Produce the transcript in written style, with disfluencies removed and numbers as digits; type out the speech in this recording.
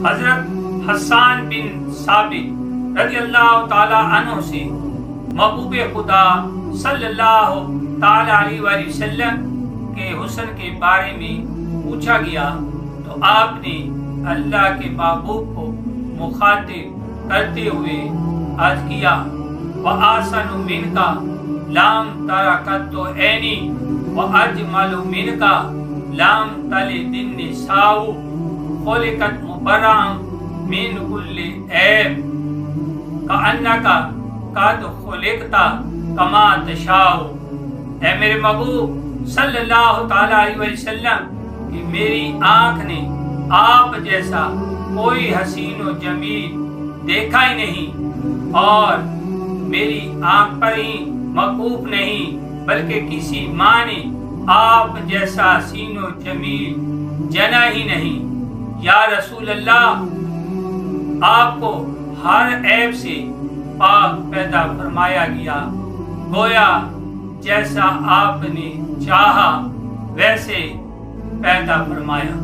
حضرت حسان بن ثابت رضی اللہ تعالی عنہ سے محبوب خدا صلی اللہ تعالی علیہ وآلہ وسلم کے حسن کے بارے میں پوچھا گیا تو آپ نے اللہ کے محبوب کو مخاطب کرتے ہوئے عرض کیا وَآسَنُ مِنْكَ لَمْ تَرَ قَطُّ عَيْنِي وَأَجْمَلُ مِنْكَ لَمْ تَلِدِ النِّسَاءُ خُلِقَتْ مُبَرَّأً مِنْ كُلِّ عَیْبٍ كَأَنَّكَ قَدْ خُلِقْتَ كَمَا تَشَاءُ۔ اے میرے محبوب صلی اللہ تعالی علیہ وسلم کہ میری آنکھ نے آپ جیسا کوئی حسین و جمیل دیکھا ہی نہیں، اور میری آنکھ پر ہی موقوف نہیں بلکہ کسی ماں نے آپ جیسا حسین و جمیل جنا ہی نہیں۔ یا رسول اللہ، آپ کو ہر عیب سے پاک پیدا فرمایا گیا، گویا جیسا آپ نے چاہا ویسے پیدا فرمایا۔